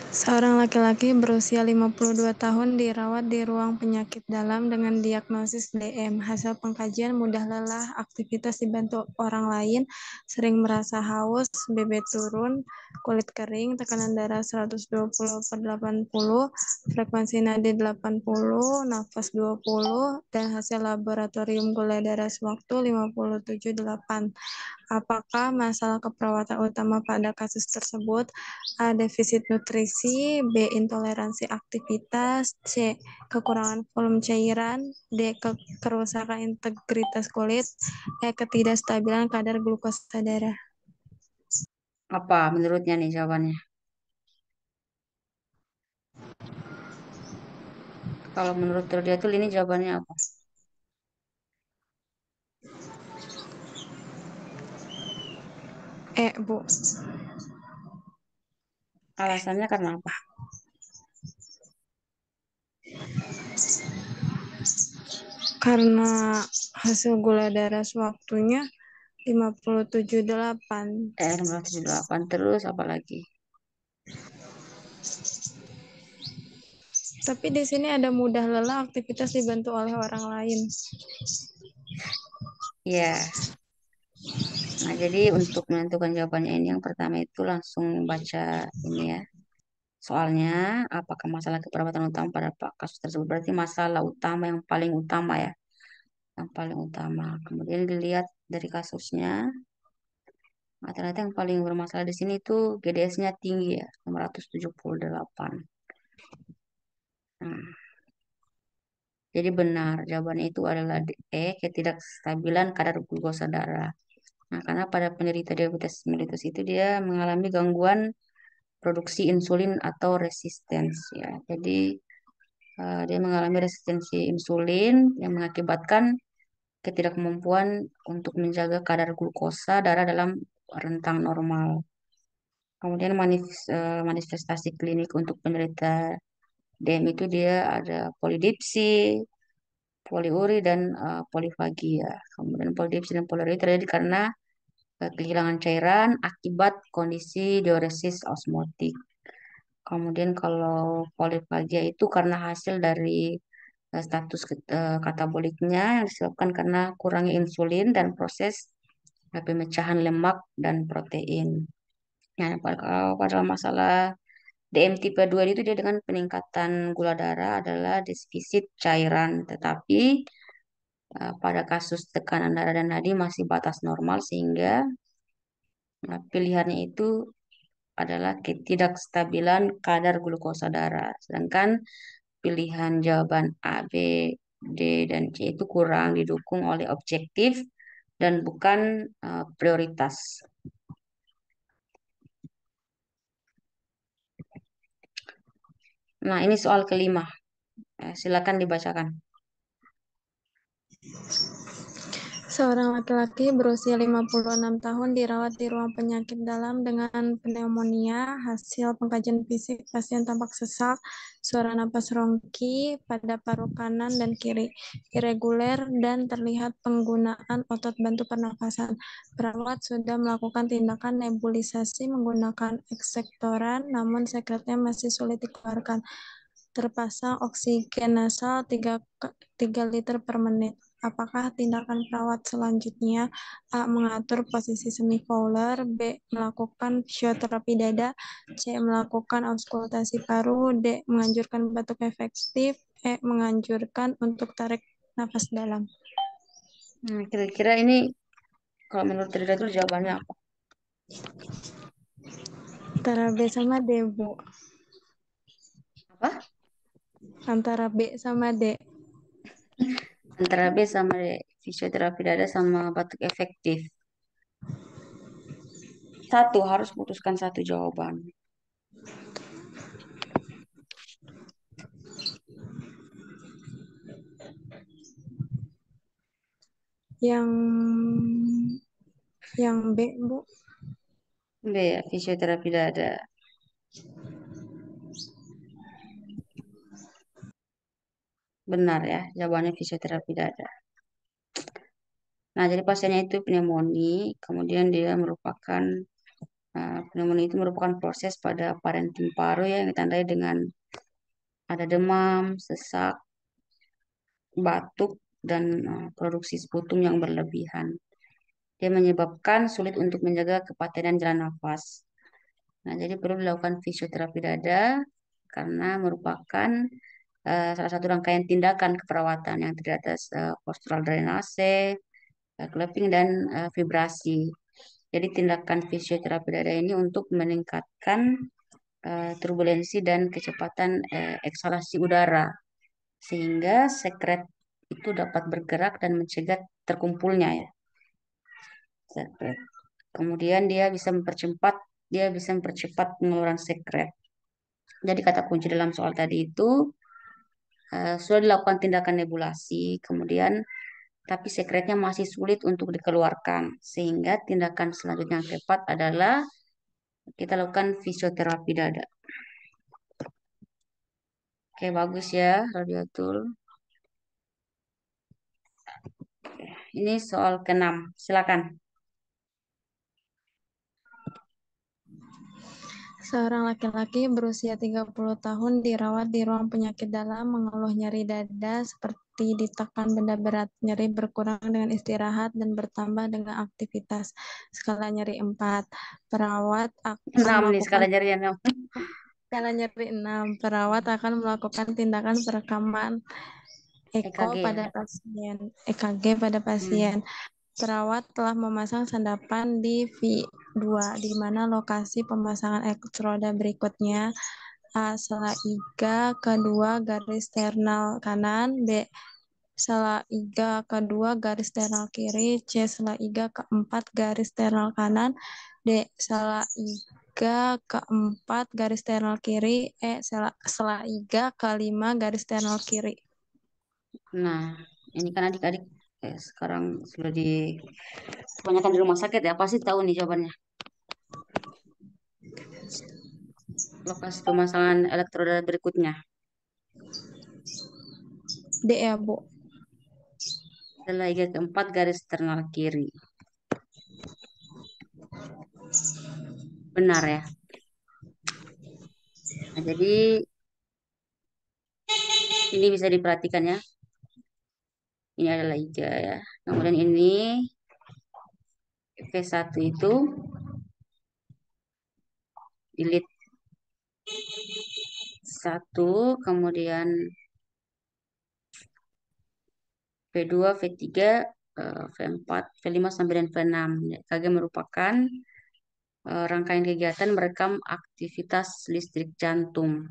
Seorang laki-laki berusia 52 tahun dirawat di ruang penyakit dalam dengan diagnosis DM. Hasil pengkajian mudah lelah, aktivitas dibantu orang lain, sering merasa haus, BB turun, kulit kering, tekanan darah 120 per 80, frekuensi nadi 80, nafas 20, dan hasil laboratorium gula darah sewaktu 57,8. Apakah masalah keperawatan utama pada kasus tersebut? A. Defisit nutrisi, B. Intoleransi aktivitas, C. Kekurangan volume cairan, D. Kerusakan integritas kulit, E. Ketidakstabilan kadar glukosa darah. Apa menurutnya nih jawabannya? Kalau menurut dia tuh ini jawabannya apa? E, Bu. Alasannya karena apa? Karena hasil gula darah sewaktunya 57,8. 678 terus apa lagi? Tapi di sini ada mudah lelah, aktivitas dibantu oleh orang lain. Ya, nah jadi untuk menentukan jawabannya ini yang pertama itu langsung baca ini ya. Soalnya apakah masalah keperawatan utama pada kasus tersebut berarti masalah utama yang paling utama ya, yang paling utama. Kemudian dilihat dari kasusnya, nah, ternyata yang paling bermasalah di sini itu GDS-nya tinggi ya, 578. Nah, jadi benar jawabannya itu adalah E, ketidakstabilan kadar glukosa darah. Nah, karena pada penderita diabetes mellitus itu dia mengalami gangguan produksi insulin atau resistensi ya. Jadi dia mengalami resistensi insulin yang mengakibatkan ketidakmampuan untuk menjaga kadar glukosa darah dalam rentang normal. Kemudian manifestasi klinik untuk penderita DM itu dia ada polidipsi, poliuri dan polifagia. Kemudian polidipsi dan poliuri terjadi karena kehilangan cairan akibat kondisi diuresis osmotik. Kemudian kalau polifagia itu karena hasil dari status kataboliknya yang disebabkan karena kurangnya insulin dan proses pemecahan lemak dan protein. Nah, kalau pada masalah DM tipe 2 itu dia dengan peningkatan gula darah adalah defisit cairan, tetapi pada kasus tekanan darah dan nadi masih batas normal sehingga pilihannya itu adalah ketidakstabilan kadar glukosa darah. Sedangkan pilihan jawaban A, B, D, dan C itu kurang didukung oleh objektif dan bukan prioritas. Nah, ini soal kelima. Silakan dibacakan. Seorang laki-laki berusia 56 tahun dirawat di ruang penyakit dalam dengan pneumonia. Hasil pengkajian fisik, pasien tampak sesak, suara napas rongki pada paru kanan dan kiri, irreguler, dan terlihat penggunaan otot bantu pernafasan. Perawat sudah melakukan tindakan nebulisasi menggunakan eksektoran, namun sekretnya masih sulit dikeluarkan. Terpasang oksigen nasal 3 liter per menit. Apakah tindakan perawat selanjutnya? A. Mengatur posisi semifauler. B. Melakukan fisioterapi dada. C. Melakukan auskultasi paru. D. Menganjurkan batuk efektif. E. Menganjurkan untuk tarik nafas dalam. Nah, kira-kira ini kalau menurut Rida itu jawabannya apa? Antara B sama D, Bu. Apa? Antara B sama D. Antara B sama D, fisioterapi dada sama batuk efektif. Satu, harus putuskan satu jawaban. Yang yang B, Bu. B ya, fisioterapi dada. Benar ya, jawabannya fisioterapi dada. Nah, jadi pasiennya itu pneumonia, kemudian dia merupakan pneumonia itu merupakan proses pada parentim paru ya, yang ditandai dengan ada demam, sesak, batuk, dan produksi sputum yang berlebihan. Dia menyebabkan sulit untuk menjaga kepatenan jalan nafas. Nah, jadi perlu dilakukan fisioterapi dada karena merupakan salah satu rangkaian tindakan keperawatan yang terdiri atas postural drainase, clapping, dan vibrasi. Jadi tindakan fisioterapi dada ini untuk meningkatkan turbulensi dan kecepatan eksalasi udara sehingga sekret itu dapat bergerak dan mencegah terkumpulnya ya sekret. Kemudian dia bisa mempercepat pengeluaran sekret. Jadi kata kunci dalam soal tadi itu sudah dilakukan tindakan nebulasi, kemudian tapi sekretnya masih sulit untuk dikeluarkan, sehingga tindakan selanjutnya yang tepat adalah kita lakukan fisioterapi dada. Oke, bagus ya, Radiatul. Ini soal ke-6. Silakan. Seorang laki-laki berusia 30 tahun dirawat di ruang penyakit dalam mengeluh nyeri dada seperti ditekan benda berat. Nyeri berkurang dengan istirahat dan bertambah dengan aktivitas. Skala nyeri 4. Perawat akan 6 nih melakukan skala nyeri 6. skala nyeri 6. Perawat akan melakukan tindakan perekaman EKG ya. EKG pada Hmm. pasien. Perawat telah memasang sandapan di V2, di mana lokasi pemasangan elektroda berikutnya: A. Sela iga kedua garis sternal kanan. B. Sela iga kedua garis sternal kiri. C. Sela iga keempat garis sternal kanan. D. Sela iga keempat garis sternal kiri. E. Sela iga kelima garis sternal kiri. Nah, ini kan adik-adik sekarang sudah kebanyakan di rumah sakit ya, pasti tahu nih jawabannya. Lokasi pemasangan elektroda berikutnya. D ya, Bu. Adalah iga keempat garis sternal kiri. Benar ya. Nah, jadi ini bisa diperhatikan ya. Ini adalah iga ya. Kemudian ini V1 itu delete satu, kemudian V2, V3, V4, V5 sampai dan V6. EKG merupakan rangkaian kegiatan merekam aktivitas listrik jantung.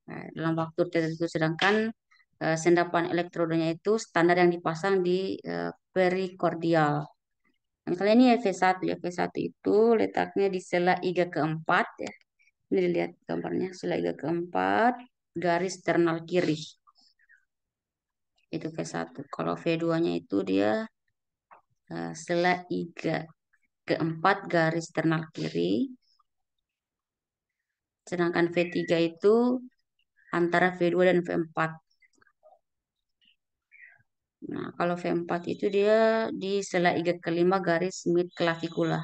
Nah, dalam waktu tertentu, sedangkan sendapan elektrodanya itu standar yang dipasang di perikordial. Nah, misalnya ini V1 ya, V1 itu letaknya di sela iga keempat ya. Ini dilihat gambarnya, sela iga keempat garis ternal kiri. Itu V1. Kalau V2-nya itu dia sela iga keempat garis ternal kiri, sedangkan V3 itu antara V2 dan V4. Nah, kalau V4 itu dia di sela iga kelima garis mid clavicular.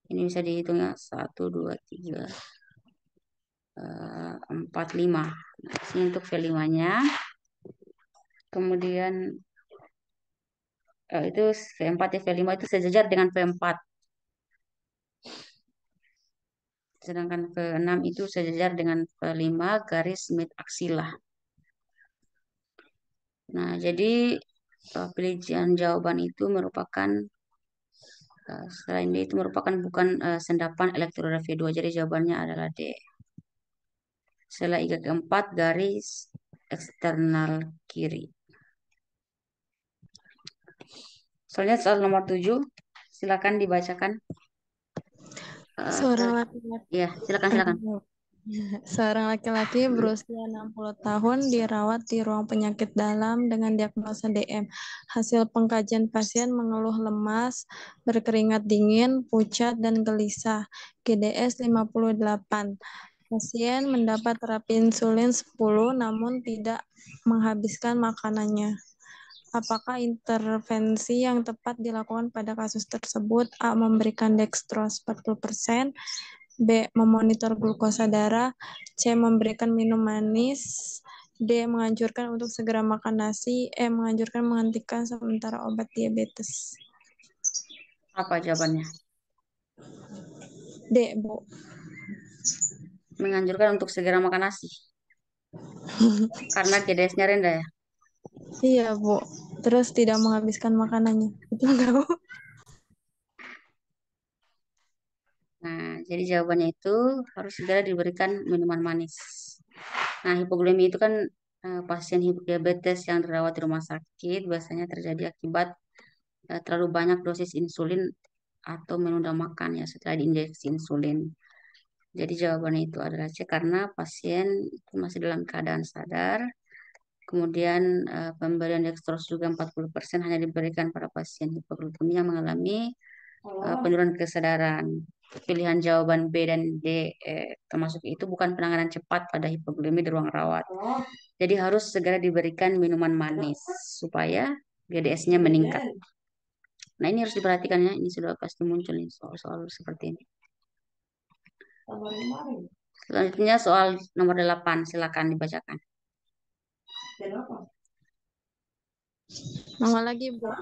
Ini bisa dihitung ya, 1, 2, 3, 4, 5. Nah, ini untuk V5-nya. Kemudian itu V4 ya, V5 itu sejajar dengan V4. Sedangkan V6 itu sejajar dengan V5 garis mid aksila. Nah, jadi pilihan jawaban itu merupakan selain D itu merupakan bukan sendapan elektroda V2. Jadi jawabannya adalah D. Sela iga keempat garis eksternal kiri. Soalnya soal nomor 7, silakan dibacakan. Seorang Eh, laki-laki ya, silakan silakan. Seorang laki-laki berusia 60 tahun dirawat di ruang penyakit dalam dengan diagnosa DM. Hasil pengkajian pasien mengeluh lemas, berkeringat dingin, pucat, dan gelisah. GDS 58. Pasien mendapat terapi insulin 10 namun tidak menghabiskan makanannya. Apakah intervensi yang tepat dilakukan pada kasus tersebut? A. Memberikan dextrose 40%, B. Memonitor glukosa darah, C. Memberikan minum manis, D. Menganjurkan untuk segera makan nasi, E. Menganjurkan menghentikan sementara obat diabetes. Apa jawabannya? D. Bu. Menganjurkan untuk segera makan nasi. Karena GDS-nya rendah ya. Iya, Bu. Terus tidak menghabiskan makanannya. Itu enggak, Bu? Nah, jadi jawabannya itu harus segera diberikan minuman manis. Nah, hipoglikemi itu kan pasien diabetes yang dirawat di rumah sakit biasanya terjadi akibat terlalu banyak dosis insulin atau menunda makan ya setelah diinjeksi insulin. Jadi jawabannya itu adalah C karena pasien itu masih dalam keadaan sadar. Kemudian pemberian dextrose juga 40% hanya diberikan pada pasien hipoglikemi yang mengalami penurunan kesadaran. Pilihan jawaban B dan D termasuk itu bukan penanganan cepat pada hipoglikemi di ruang rawat. Jadi harus segera diberikan minuman manis supaya GDS-nya meningkat. Nah ini harus diperhatikan ya, ini sudah pasti muncul nih soal-soal seperti ini. Selanjutnya soal nomor 8, silakan dibacakan. Nama lagi, Bu.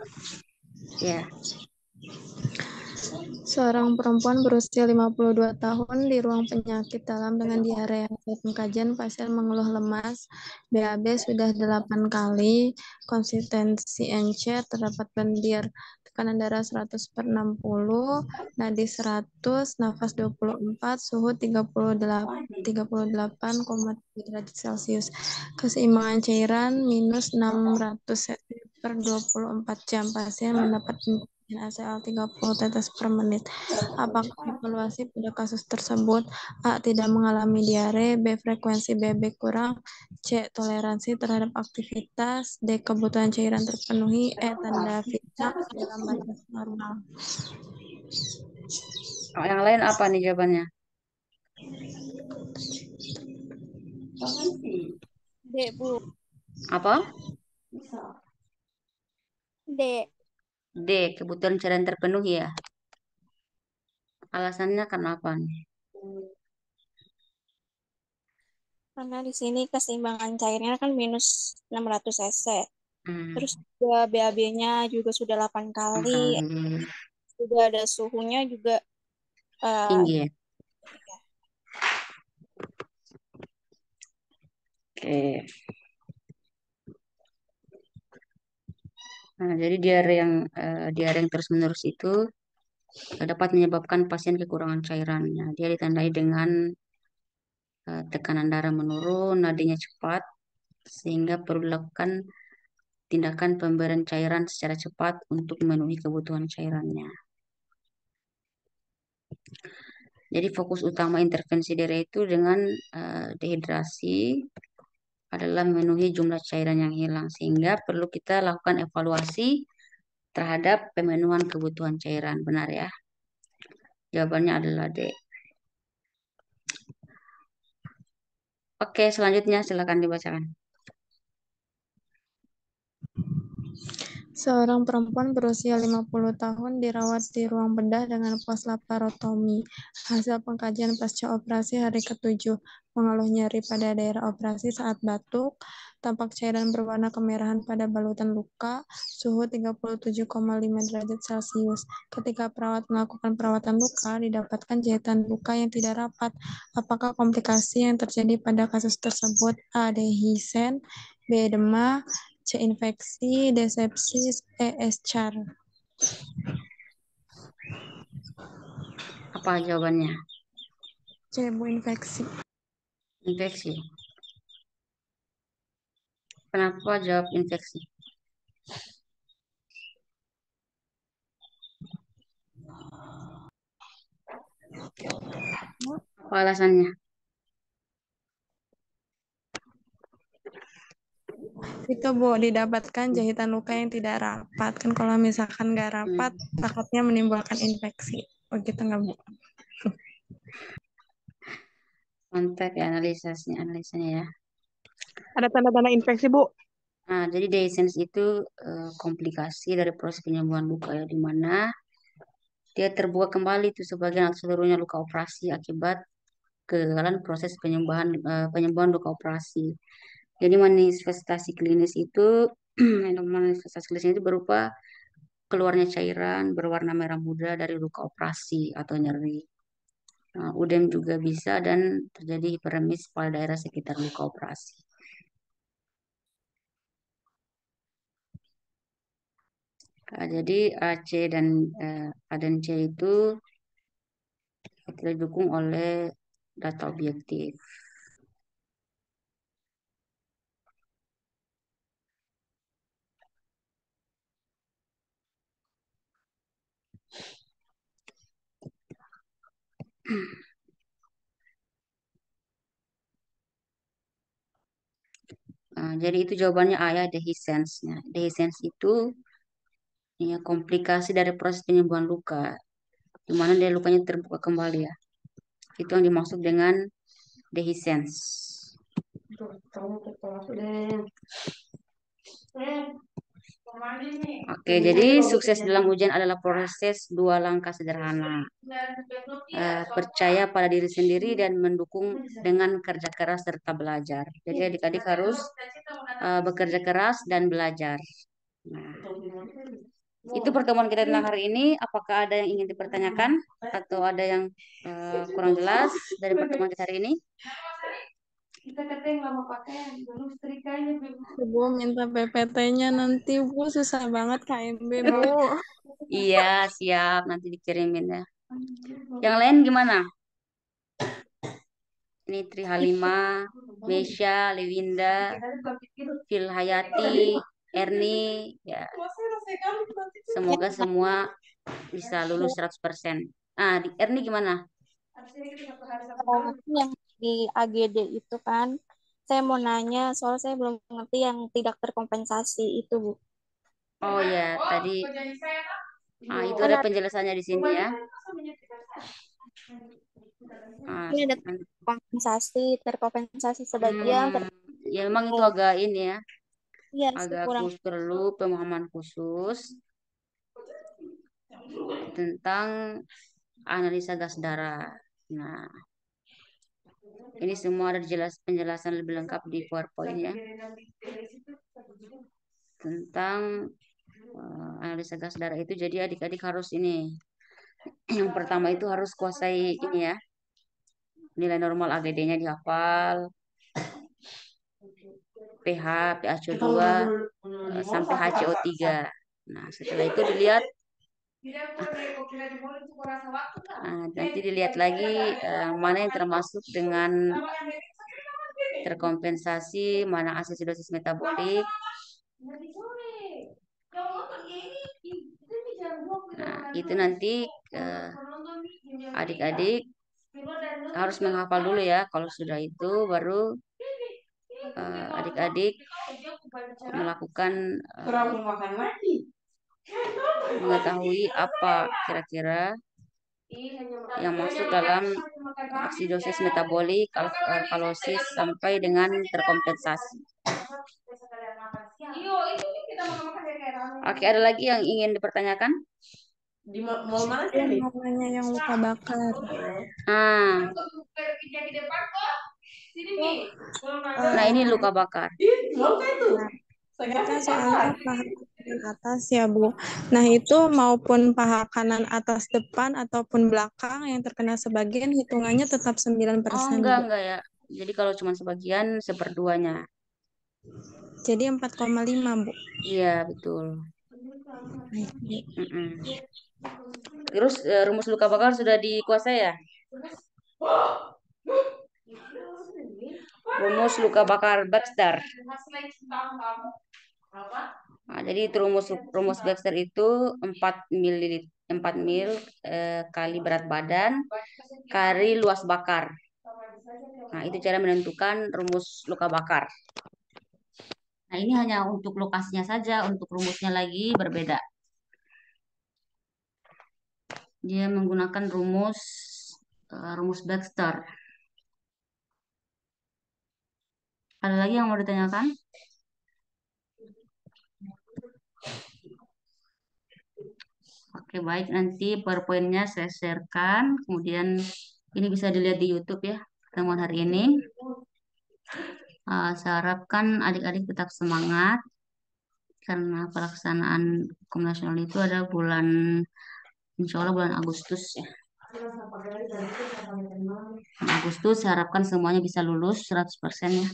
Ya, Seorang perempuan berusia 52 tahun di ruang penyakit dalam dengan diare. Hasil pengkajian pasien mengeluh lemas, BAB sudah 8 kali, konsistensi NC terdapat lendir, tekanan darah 100 per 60, nadi 100, nafas 24, suhu 38,3 derajat Celcius. Keseimbangan cairan minus 600 cc per 24 jam. Pasien mendapat ACL 30 tetes per menit. Apakah evaluasi pada kasus tersebut? A. Tidak mengalami diare, B. Frekuensi BB kurang, C. Toleransi terhadap aktivitas, D. Kebutuhan cairan terpenuhi, E. Tanda fitnah dalam batas normal. yang lain apa nih jawabannya? D, Bu. Apa? D. D, kebutuhan cairan terpenuhi ya. Alasannya karena apa nih? Karena di sini keseimbangan cairnya kan minus 600 cc. Hmm, Terus juga BAB-nya juga sudah 8 kali. kali Sudah ada suhunya juga eh, tinggi ya. Oke. Nah, jadi diare yang terus-menerus itu dapat menyebabkan pasien kekurangan cairannya. Dia ditandai dengan tekanan darah menurun, nadinya cepat, sehingga perlu dilakukan tindakan pemberian cairan secara cepat untuk memenuhi kebutuhan cairannya. Jadi fokus utama intervensi diare itu dengan dehidrasi adalah memenuhi jumlah cairan yang hilang, sehingga perlu kita lakukan evaluasi terhadap pemenuhan kebutuhan cairan. Benar ya? Jawabannya adalah D. Oke, selanjutnya silakan dibacakan. Seorang perempuan berusia 50 tahun dirawat di ruang bedah dengan pos laparotomi. Hasil pengkajian pasca operasi hari ke-7, mengeluh nyeri pada daerah operasi saat batuk, tampak cairan berwarna kemerahan pada balutan luka, suhu 37,5 derajat Celcius. Ketika perawat melakukan perawatan luka, didapatkan jahitan luka yang tidak rapat. Apakah komplikasi yang terjadi pada kasus tersebut? A. Dehiscence, B. Edema, C. Infeksi, D. Sepsis, E. Eschar. Apa jawabannya? C. Bu, infeksi. Infeksi. Kenapa jawab infeksi? Apa alasannya? Itu Bu, didapatkan jahitan luka yang tidak rapat. Kan kalau misalkan nggak rapat, takutnya menimbulkan infeksi. Begitu nggak Bu? Konteks ya, analisanya ya. Ada tanda-tanda infeksi Bu? Nah, jadi dehiscence itu komplikasi dari proses penyembuhan luka ya, di mana dia terbuka kembali itu sebagian atau seluruhnya luka operasi akibat kegagalan proses penyembuhan luka operasi. Jadi manifestasi klinis itu manifestasi klinis itu berupa keluarnya cairan berwarna merah muda dari luka operasi atau nyeri. Nah, udem juga bisa dan terjadi hiperemis pada daerah sekitar luka operasi. Nah, jadi A dan C itu tidak didukung oleh data objektif. Nah, jadi itu jawabannya A ya, dehiscence. Nah, dehiscence itu ya komplikasi dari proses penyembuhan luka, di mana dia lukanya terbuka kembali ya. Itu yang dimaksud dengan dehiscence. Oke, jadi sukses dalam ujian adalah proses 2 langkah sederhana. Percaya pada diri sendiri dan mendukung dengan kerja keras serta belajar. Jadi adik-adik harus bekerja keras dan belajar. Nah, itu pertemuan kita tentang hari ini. Apakah ada yang ingin dipertanyakan atau ada yang kurang jelas dari pertemuan kita hari ini? Bu, minta PPT-nya nanti Bu, susah banget KMB Bu. Iya, siap. Nanti dikirimin ya. Yang lain gimana? Ini Tri Halimah, Mesya, Lewinda, Filhayati, Erni, ya. Semoga semua bisa lulus 100%. Ah, Erni gimana? Yang di AGD itu kan, saya mau nanya, soal saya belum ngerti yang tidak terkompensasi itu, Bu. Oh ya, tadi itu Kan ada penjelasannya di sini ya. Ah, ini ada terkompensasi sebagian, ya memang itu agak ini ya, ya agak kurang. perlu pemahaman khusus tentang analisa gas darah. Nah, ini semua ada penjelasan lebih lengkap di PowerPoint ya, tentang analisa gas darah itu. Jadi adik-adik harus ini, yang pertama itu harus kuasai ini ya, nilai normal AGD-nya dihafal, pH, PaCO2 sampai HCO3. Nah, setelah itu dilihat, nanti dilihat lagi mana yang termasuk dengan terkompensasi, mana asidosis metabolik. Nah, itu nanti adik-adik harus menghafal dulu ya. Kalau sudah itu baru adik-adik melakukan mengetahui apa kira-kira yang masuk dalam asidosis metabolik, alkalosis sampai dengan terkompensasi. Oke, ada lagi yang ingin dipertanyakan? Di mall mana sih? Yang namanya yang luka bakar. Ah, nah ini luka bakar. Nah, ini kan soalnya paha kanan atas ya, Bu. Nah, itu maupun paha kanan atas depan ataupun belakang yang terkena sebagian hitungannya tetap 9%, Bu. Enggak ya. Jadi kalau cuma sebagian, seperduanya. Jadi 4,5, Bu. Iya, betul. Baik, Bu. Mm-mm. Terus rumus luka bakar sudah dikuasai ya? Rumus luka bakar Baxter. Nah, jadi itu rumus Baxter itu 4 mil kali berat badan kali luas bakar. Nah, itu cara menentukan rumus luka bakar. Nah, ini hanya untuk lokasinya saja, untuk rumusnya lagi berbeda. Dia menggunakan rumus Baxter. Ada lagi yang mau ditanyakan? Oke, baik. Nanti PowerPoint-nya saya sharekan. Kemudian ini bisa dilihat di YouTube ya, pertemuan hari ini. Saya harapkan adik-adik tetap semangat karena pelaksanaan hukum nasional itu ada insya Allah bulan Agustus ya. Bulan Agustus saya harapkan semuanya bisa lulus 100% ya.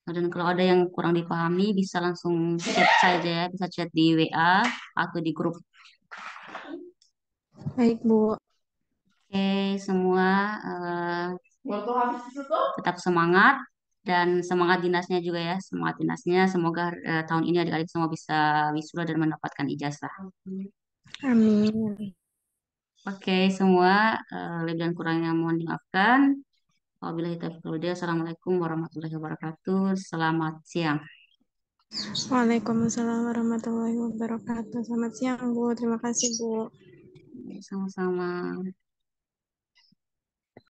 Dan kalau ada yang kurang dipahami bisa langsung chat saja ya, bisa chat di WA atau di grup. Baik, Bu. Oke, semua tetap semangat dan semangat dinasnya juga ya, semangat dinasnya. Semoga tahun ini adik-adik semua bisa wisuda dan mendapatkan ijazah. Amin. Oke, semua lebih dan kurangnya mohon dimaafkan. Wabillahi taufiq wal hidayah. Assalamualaikum warahmatullahi wabarakatuh. Selamat siang. Waalaikumsalam warahmatullahi wabarakatuh. Selamat siang, Bu. Terima kasih, Bu. Sama-sama.